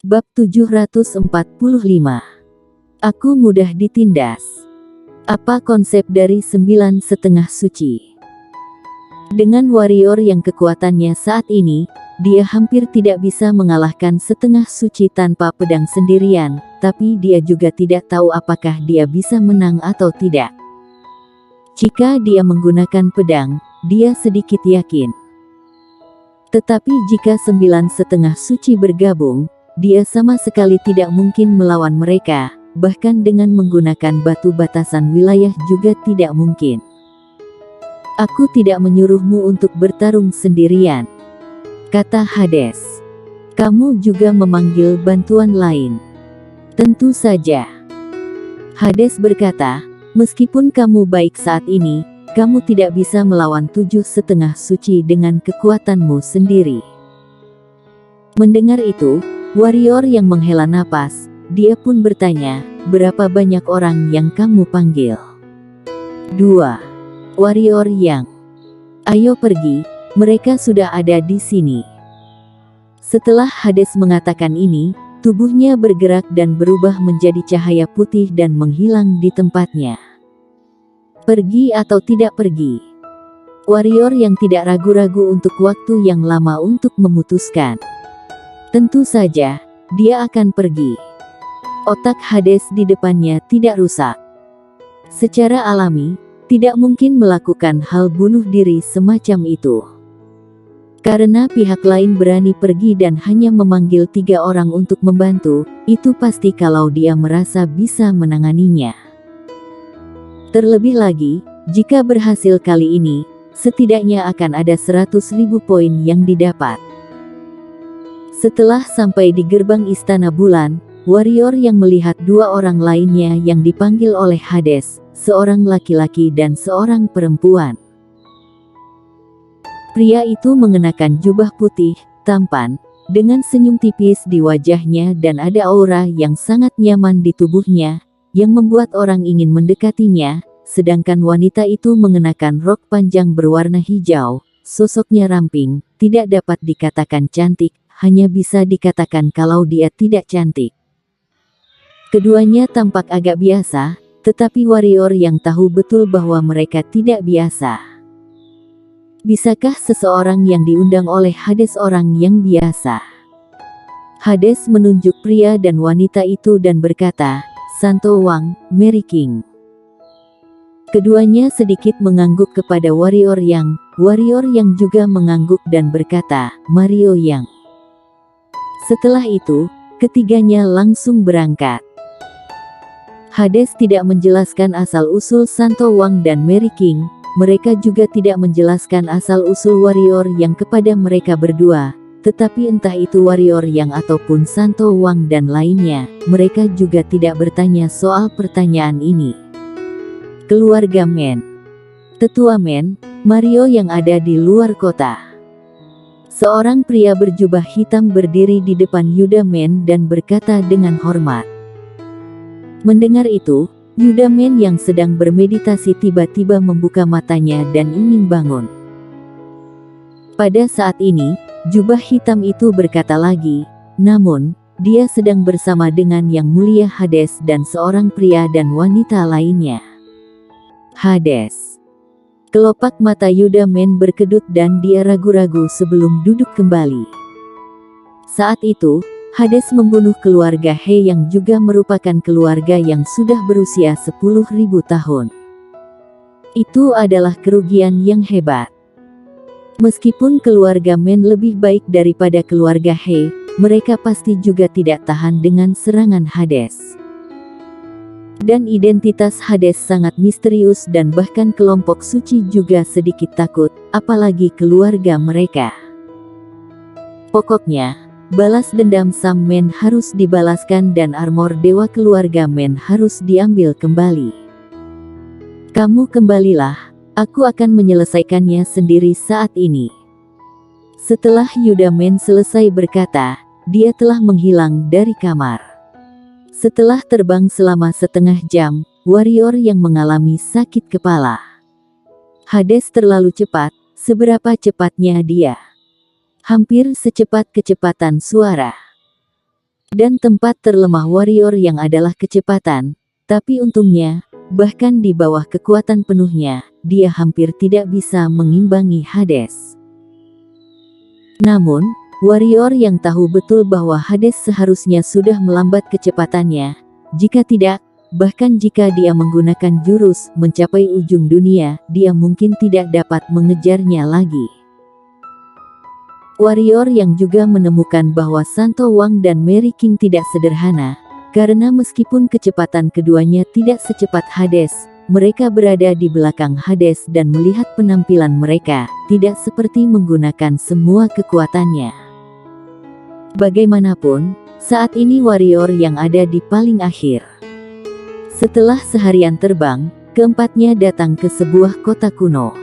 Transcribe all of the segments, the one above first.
Bab 745. Aku mudah ditindas. Apa konsep dari 9,5 suci? Dengan warrior yang kekuatannya saat ini, dia hampir tidak bisa mengalahkan setengah suci tanpa pedang sendirian, tapi dia juga tidak tahu apakah dia bisa menang atau tidak. Jika dia menggunakan pedang, dia sedikit yakin. Tetapi jika 9,5 suci bergabung, dia sama sekali tidak mungkin melawan mereka, bahkan dengan menggunakan batu batasan wilayah juga tidak mungkin. Aku tidak menyuruhmu untuk bertarung sendirian, kata Hades. Kamu juga memanggil bantuan lain. Tentu saja. Hades berkata, meskipun kamu baik saat ini, kamu tidak bisa melawan 7,5 suci dengan kekuatanmu sendiri. Mendengar itu, warrior yang menghela napas, dia pun bertanya, berapa banyak orang yang kamu panggil? 2. Warrior yang, ayo pergi, mereka sudah ada di sini. Setelah Hades mengatakan ini, tubuhnya bergerak dan berubah menjadi cahaya putih dan menghilang di tempatnya. Pergi atau tidak pergi? Warrior yang tidak ragu-ragu untuk waktu yang lama untuk memutuskan. Tentu saja, dia akan pergi. Otak Hades di depannya tidak rusak. Secara alami, tidak mungkin melakukan hal bunuh diri semacam itu. Karena pihak lain berani pergi dan hanya memanggil 3 orang untuk membantu, itu pasti kalau dia merasa bisa menanganinya. Terlebih lagi, jika berhasil kali ini, setidaknya akan ada 100.000 poin yang didapat. Setelah sampai di gerbang Istana Bulan, warrior yang melihat 2 orang lainnya yang dipanggil oleh Hades, seorang laki-laki dan seorang perempuan. Pria itu mengenakan jubah putih, tampan, dengan senyum tipis di wajahnya dan ada aura yang sangat nyaman di tubuhnya, yang membuat orang ingin mendekatinya, sedangkan wanita itu mengenakan rok panjang berwarna hijau, sosoknya ramping, tidak dapat dikatakan cantik, hanya bisa dikatakan kalau dia tidak cantik. Keduanya tampak agak biasa, tetapi warrior yang tahu betul bahwa mereka tidak biasa. Bisakah seseorang yang diundang oleh Hades orang yang biasa? Hades menunjuk pria dan wanita itu dan berkata, Santo Wang, Mary King. Keduanya sedikit mengangguk kepada warrior yang juga mengangguk dan berkata, Mario Yang. Setelah itu, ketiganya langsung berangkat. Hades tidak menjelaskan asal-usul Santo Wang dan Mary King, mereka juga tidak menjelaskan asal-usul warrior yang kepada mereka berdua, tetapi entah itu warrior yang ataupun Santo Wang dan lainnya, mereka juga tidak bertanya soal pertanyaan ini. Keluarga Men. Tetua Men, Mario yang ada di luar kota. Seorang pria berjubah hitam berdiri di depan Yuda Men dan berkata dengan hormat. Mendengar itu, Yuda Men yang sedang bermeditasi tiba-tiba membuka matanya dan ingin bangun. Pada saat ini, jubah hitam itu berkata lagi, namun, dia sedang bersama dengan Yang Mulia Hades dan seorang pria dan wanita lainnya. Hades. Kelopak mata Yuda Men berkedut dan dia ragu-ragu sebelum duduk kembali. Saat itu, Hades membunuh keluarga He yang juga merupakan keluarga yang sudah berusia 10.000 tahun. Itu adalah kerugian yang hebat. Meskipun keluarga Men lebih baik daripada keluarga He, mereka pasti juga tidak tahan dengan serangan Hades. Dan identitas Hades sangat misterius dan bahkan kelompok suci juga sedikit takut, apalagi keluarga mereka. Pokoknya, balas dendam Sam Men harus dibalaskan dan armor dewa keluarga Men harus diambil kembali. Kamu kembalilah, aku akan menyelesaikannya sendiri saat ini. Setelah Yuda Men selesai berkata, dia telah menghilang dari kamar. Setelah terbang selama setengah jam, warrior yang mengalami sakit kepala. Hades terlalu cepat, seberapa cepatnya dia? Hampir secepat kecepatan suara. Dan tempat terlemah warrior yang adalah kecepatan, tapi untungnya, bahkan di bawah kekuatan penuhnya, dia hampir tidak bisa mengimbangi Hades. Namun, warrior yang tahu betul bahwa Hades seharusnya sudah melambat kecepatannya, jika tidak, bahkan jika dia menggunakan jurus mencapai ujung dunia, dia mungkin tidak dapat mengejarnya lagi. Warrior yang juga menemukan bahwa Santo Wang dan Mary King tidak sederhana, karena meskipun kecepatan keduanya tidak secepat Hades, mereka berada di belakang Hades dan melihat penampilan mereka, tidak seperti menggunakan semua kekuatannya. Bagaimanapun, saat ini warrior yang ada di paling akhir. Setelah seharian terbang, keempatnya datang ke sebuah kota kuno.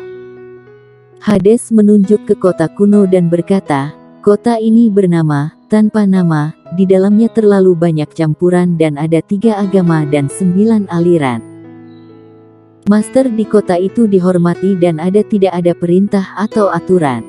Hades menunjuk ke kota kuno dan berkata, kota ini bernama, tanpa nama, di dalamnya terlalu banyak campuran dan ada 3 agama dan 9 aliran. Master di kota itu dihormati dan tidak ada perintah atau aturan.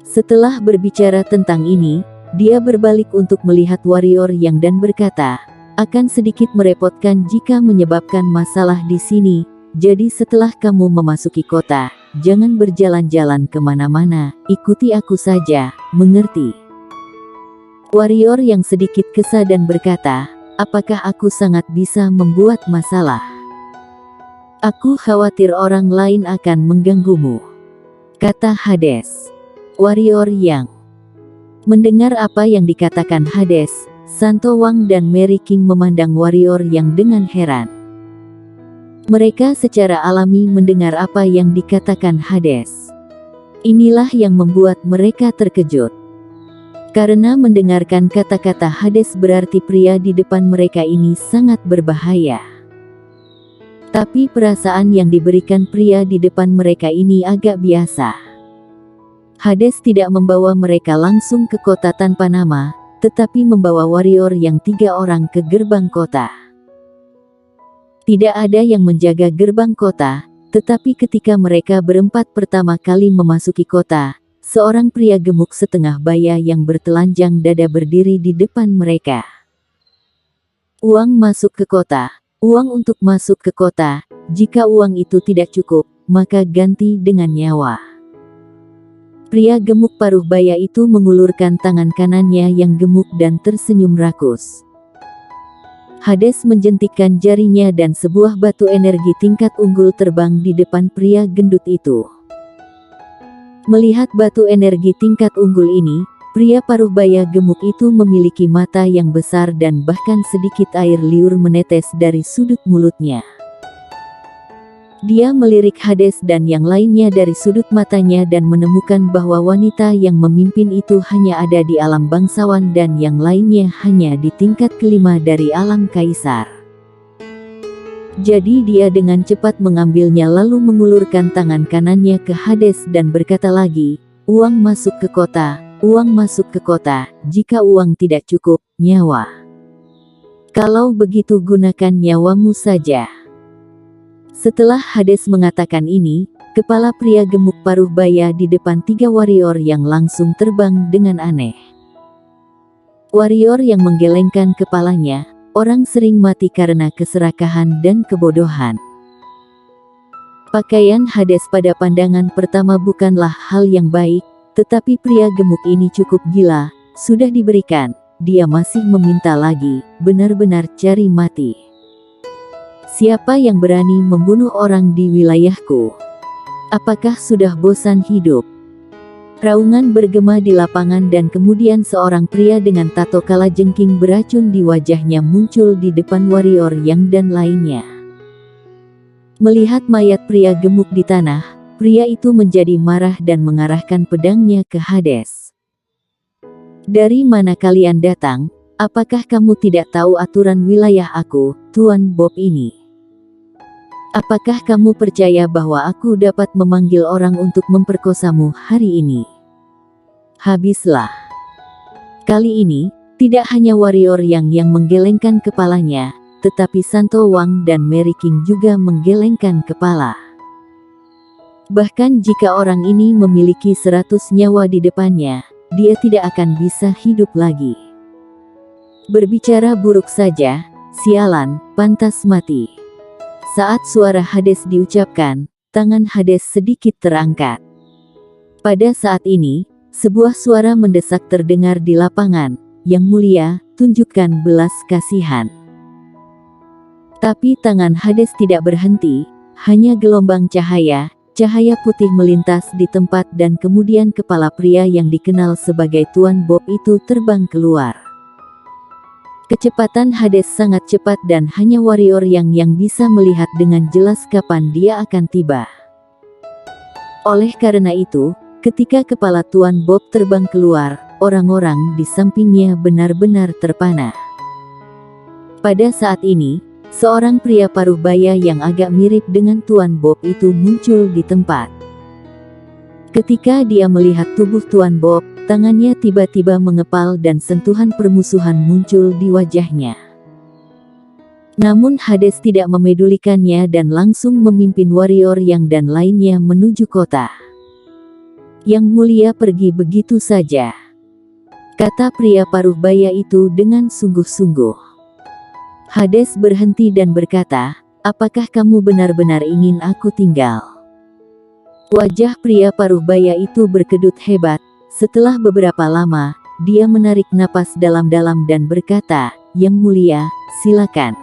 Setelah berbicara tentang ini, dia berbalik untuk melihat warrior yang dan berkata, akan sedikit merepotkan jika menyebabkan masalah di sini. Jadi setelah kamu memasuki kota, jangan berjalan-jalan kemana-mana, ikuti aku saja, mengerti? Warrior yang sedikit kesal dan berkata, apakah aku sangat bisa membuat masalah? Aku khawatir orang lain akan mengganggumu, kata Hades. Warrior yang mendengar apa yang dikatakan Hades, Santo Wang dan Mary King memandang warrior yang dengan heran. Mereka secara alami mendengar apa yang dikatakan Hades. Inilah yang membuat mereka terkejut. Karena mendengarkan kata-kata Hades berarti pria di depan mereka ini sangat berbahaya. Tapi perasaan yang diberikan pria di depan mereka ini agak biasa. Hades tidak membawa mereka langsung ke kota tanpa nama, tetapi membawa warrior yang 3 orang ke gerbang kota. Tidak ada yang menjaga gerbang kota, tetapi ketika mereka berempat pertama kali memasuki kota, seorang pria gemuk setengah baya yang bertelanjang dada berdiri di depan mereka. Uang masuk ke kota, uang untuk masuk ke kota, jika uang itu tidak cukup, maka ganti dengan nyawa. Pria gemuk paruh baya itu mengulurkan tangan kanannya yang gemuk dan tersenyum rakus. Hades menjentikkan jarinya dan sebuah batu energi tingkat unggul terbang di depan pria gendut itu. Melihat batu energi tingkat unggul ini, pria paruh baya gemuk itu memiliki mata yang besar dan bahkan sedikit air liur menetes dari sudut mulutnya. Dia melirik Hades dan yang lainnya dari sudut matanya dan menemukan bahwa wanita yang memimpin itu hanya ada di alam bangsawan dan yang lainnya hanya di tingkat kelima dari alam kaisar. Jadi dia dengan cepat mengambilnya lalu mengulurkan tangan kanannya ke Hades dan berkata lagi, uang masuk ke kota, uang masuk ke kota, jika uang tidak cukup, nyawa. Kalau begitu gunakan nyawamu saja. Setelah Hades mengatakan ini, kepala pria gemuk paruh baya di depan 3 warrior yang langsung terbang dengan aneh. Warrior yang menggelengkan kepalanya, orang sering mati karena keserakahan dan kebodohan. Pakaian Hades pada pandangan pertama bukanlah hal yang baik, tetapi pria gemuk ini cukup gila, sudah diberikan, dia masih meminta lagi, benar-benar cari mati. Siapa yang berani membunuh orang di wilayahku? Apakah sudah bosan hidup? Raungan bergema di lapangan dan kemudian seorang pria dengan tato kalajengking beracun di wajahnya muncul di depan warrior yang dan lainnya. Melihat mayat pria gemuk di tanah, pria itu menjadi marah dan mengarahkan pedangnya ke Hades. Dari mana kalian datang? Apakah kamu tidak tahu aturan wilayah aku, Tuan Bob ini? Apakah kamu percaya bahwa aku dapat memanggil orang untuk memperkosamu hari ini? Habislah. Kali ini, tidak hanya warrior yang menggelengkan kepalanya, tetapi Santo Wang dan Mary King juga menggelengkan kepala. Bahkan jika orang ini memiliki 100 nyawa di depannya, dia tidak akan bisa hidup lagi. Berbicara buruk saja, sialan, pantas mati. Saat suara Hades diucapkan, tangan Hades sedikit terangkat. Pada saat ini, sebuah suara mendesak terdengar di lapangan, "Yang mulia, tunjukkan belas kasihan." Tapi tangan Hades tidak berhenti, hanya gelombang cahaya putih melintas di tempat dan kemudian kepala pria yang dikenal sebagai Tuan Bob itu terbang keluar. Kecepatan Hades sangat cepat dan hanya warrior yang bisa melihat dengan jelas kapan dia akan tiba. Oleh karena itu, ketika kepala Tuan Bob terbang keluar, orang-orang di sampingnya benar-benar terpana. Pada saat ini, seorang pria paruh baya yang agak mirip dengan Tuan Bob itu muncul di tempat. Ketika dia melihat tubuh Tuan Bob, tangannya tiba-tiba mengepal dan sentuhan permusuhan muncul di wajahnya. Namun Hades tidak memedulikannya dan langsung memimpin warrior yang dan lainnya menuju kota. "Yang mulia pergi begitu saja," kata pria paruh baya itu dengan sungguh-sungguh. Hades berhenti dan berkata, "Apakah kamu benar-benar ingin aku tinggal?" Wajah pria paruh baya itu berkedut hebat. Setelah beberapa lama, dia menarik napas dalam-dalam dan berkata, "Yang mulia, silakan."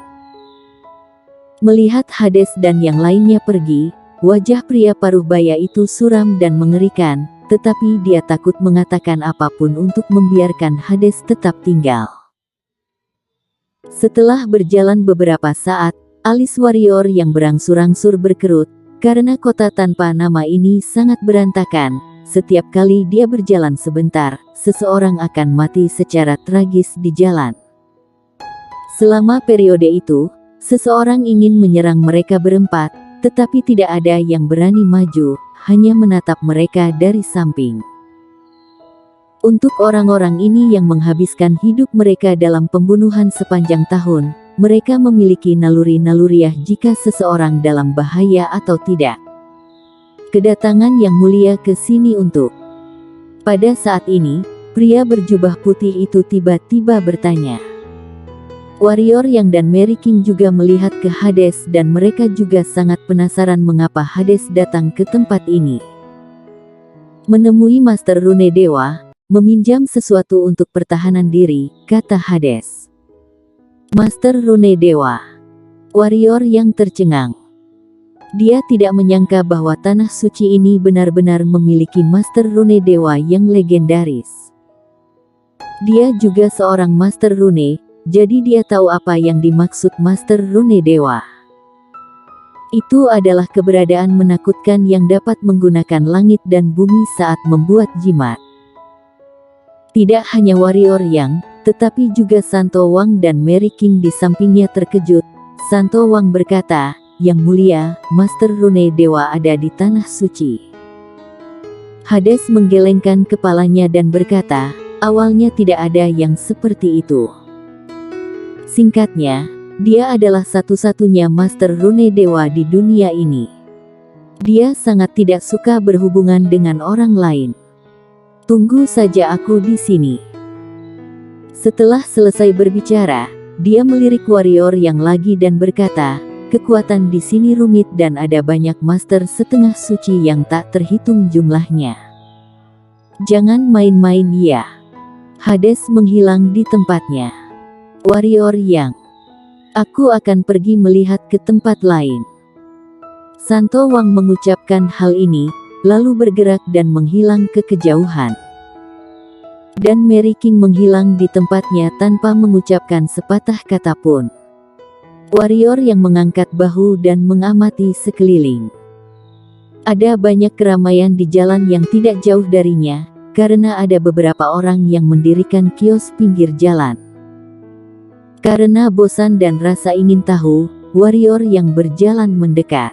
Melihat Hades dan yang lainnya pergi, wajah pria paruh baya itu suram dan mengerikan, tetapi dia takut mengatakan apapun untuk membiarkan Hades tetap tinggal. Setelah berjalan beberapa saat, alis warrior yang berangsur-angsur berkerut, karena kota tanpa nama ini sangat berantakan. Setiap kali dia berjalan sebentar, seseorang akan mati secara tragis di jalan. Selama periode itu, seseorang ingin menyerang mereka berempat, tetapi tidak ada yang berani maju, hanya menatap mereka dari samping. Untuk orang-orang ini yang menghabiskan hidup mereka dalam pembunuhan sepanjang tahun, mereka memiliki naluri-naluriah jika seseorang dalam bahaya atau tidak. Kedatangan Yang Mulia ke sini untuk. Pada saat ini, pria berjubah putih itu tiba-tiba bertanya. Warrior Yang dan Mary King juga melihat ke Hades dan mereka juga sangat penasaran mengapa Hades datang ke tempat ini. "Menemui Master Rune Dewa, meminjam sesuatu untuk pertahanan diri," kata Hades. "Master Rune Dewa?" Warrior Yang tercengang. Dia tidak menyangka bahwa tanah suci ini benar-benar memiliki Master Rune Dewa yang legendaris. Dia juga seorang Master Rune, jadi dia tahu apa yang dimaksud Master Rune Dewa. Itu adalah keberadaan menakutkan yang dapat menggunakan langit dan bumi saat membuat jimat. Tidak hanya warrior Yang, tetapi juga Santo Wang dan Mary King di sampingnya terkejut. Santo Wang berkata, "Yang mulia, Master Rune Dewa ada di tanah suci." Hades menggelengkan kepalanya dan berkata, "Awalnya tidak ada yang seperti itu." Singkatnya, dia adalah satu-satunya Master Rune Dewa di dunia ini. Dia sangat tidak suka berhubungan dengan orang lain. "Tunggu saja aku di sini." Setelah selesai berbicara, dia melirik warrior yang lagi dan berkata, "Kekuatan di sini rumit dan ada banyak master setengah suci yang tak terhitung jumlahnya. Jangan main-main ya." Hades menghilang di tempatnya. Warrior Yang, "Aku akan pergi melihat ke tempat lain." Santo Wang mengucapkan hal ini, lalu bergerak dan menghilang ke kejauhan. Dan Mary King menghilang di tempatnya tanpa mengucapkan sepatah kata pun. Warrior Yang mengangkat bahu dan mengamati sekeliling. Ada banyak keramaian di jalan yang tidak jauh darinya, karena ada beberapa orang yang mendirikan kios pinggir jalan. Karena bosan dan rasa ingin tahu, warrior Yang berjalan mendekat.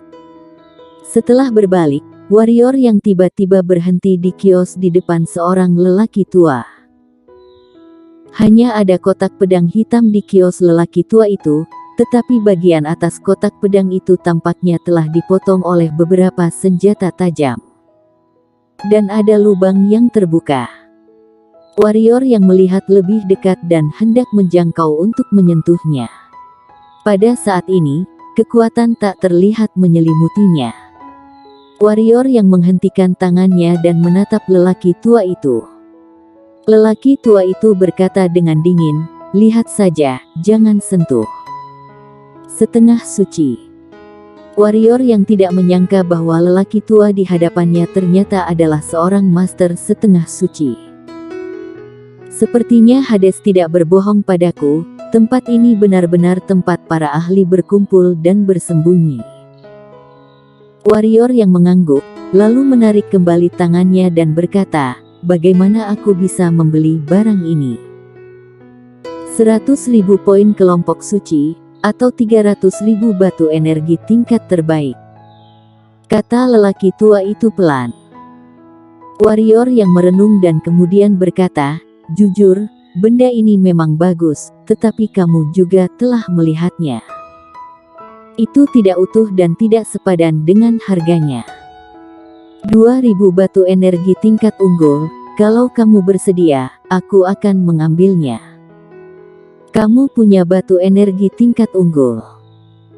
Setelah berbalik, warrior Yang tiba-tiba berhenti di kios di depan seorang lelaki tua. Hanya ada kotak pedang hitam di kios lelaki tua itu, tetapi bagian atas kotak pedang itu tampaknya telah dipotong oleh beberapa senjata tajam. Dan ada lubang yang terbuka. Warrior yang melihat lebih dekat dan hendak menjangkau untuk menyentuhnya. Pada saat ini, kekuatan tak terlihat menyelimutinya. Warrior yang menghentikan tangannya dan menatap lelaki tua itu. Lelaki tua itu berkata dengan dingin, "Lihat saja, jangan sentuh." Setengah suci. Warrior yang tidak menyangka bahwa lelaki tua di hadapannya ternyata adalah seorang master setengah suci. Sepertinya Hades tidak berbohong padaku, tempat ini benar-benar tempat para ahli berkumpul dan bersembunyi. Warrior yang mengangguk, lalu menarik kembali tangannya dan berkata, "Bagaimana aku bisa membeli barang ini?" 100.000 poin kelompok suci, atau 300.000 batu energi tingkat terbaik, kata lelaki tua itu pelan. Warrior yang merenung dan kemudian berkata, "Jujur, benda ini memang bagus, tetapi kamu juga telah melihatnya. Itu tidak utuh dan tidak sepadan dengan harganya. 2.000 batu energi tingkat unggul, kalau kamu bersedia, aku akan mengambilnya." "Kamu punya batu energi tingkat unggul?"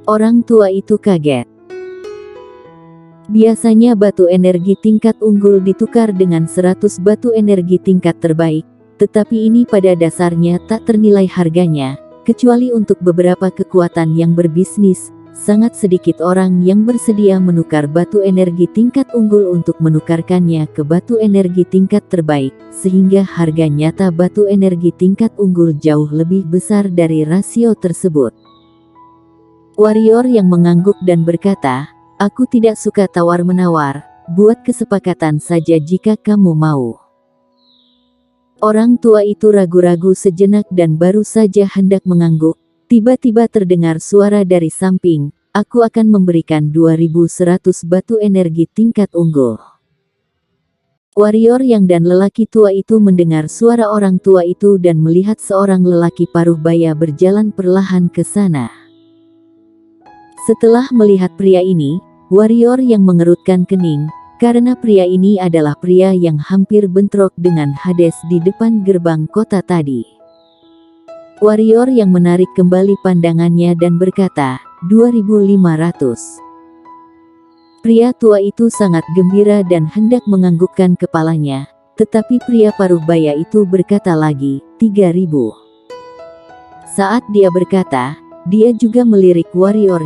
Orang tua itu kaget. Biasanya batu energi tingkat unggul ditukar dengan 100 batu energi tingkat terbaik, tetapi ini pada dasarnya tak ternilai harganya, kecuali untuk beberapa kekuatan yang berbisnis. Sangat sedikit orang yang bersedia menukar batu energi tingkat unggul untuk menukarkannya ke batu energi tingkat terbaik, sehingga harga nyata batu energi tingkat unggul jauh lebih besar dari rasio tersebut. Warrior yang mengangguk dan berkata, "Aku tidak suka tawar-menawar, buat kesepakatan saja jika kamu mau." Orang tua itu ragu-ragu sejenak dan baru saja hendak mengangguk, tiba-tiba terdengar suara dari samping, "Aku akan memberikan 2.100 batu energi tingkat unggul." Warrior yang dan lelaki tua itu mendengar suara orang tua itu dan melihat seorang lelaki paruh baya berjalan perlahan ke sana. Setelah melihat pria ini, Warrior yang mengerutkan kening, karena pria ini adalah pria yang hampir bentrok dengan Hades di depan gerbang kota tadi. Warrior yang menarik kembali pandangannya dan berkata, 2.500. Pria tua itu sangat gembira dan hendak menganggukkan kepalanya, tetapi pria paruh baya itu berkata lagi, 3.000. Saat dia berkata, dia juga melirik Warrior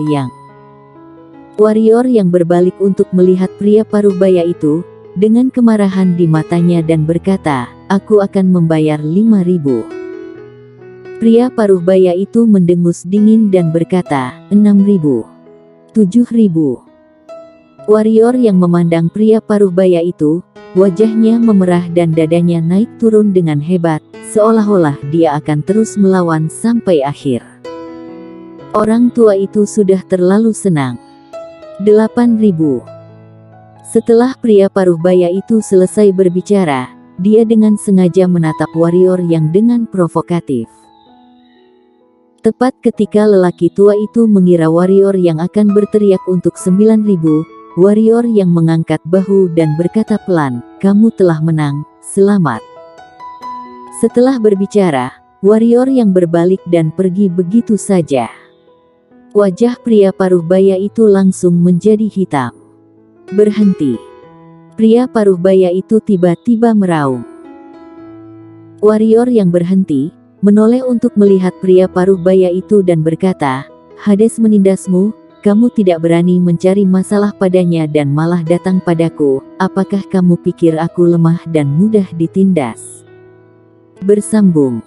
yang berbalik untuk melihat pria paruh baya itu, dengan kemarahan di matanya dan berkata, "Aku akan membayar 5.000. Pria paruh baya itu mendengus dingin dan berkata, 6.000. 7.000. Warrior yang memandang pria paruh baya itu, wajahnya memerah dan dadanya naik turun dengan hebat, seolah-olah dia akan terus melawan sampai akhir. Orang tua itu sudah terlalu senang. 8.000. Setelah pria paruh baya itu selesai berbicara, dia dengan sengaja menatap Warrior yang dengan provokatif. Tepat ketika lelaki tua itu mengira Warrior yang akan berteriak untuk 9.000, Warrior yang mengangkat bahu dan berkata pelan, "Kamu telah menang, selamat." Setelah berbicara, Warrior yang berbalik dan pergi begitu saja. Wajah pria paruh baya itu langsung menjadi hitam. "Berhenti." Pria paruh baya itu tiba-tiba meraung. Warrior yang berhenti, menoleh untuk melihat pria paruh baya itu dan berkata, "Hades menindasmu, kamu tidak berani mencari masalah padanya dan malah datang padaku, apakah kamu pikir aku lemah dan mudah ditindas?" Bersambung.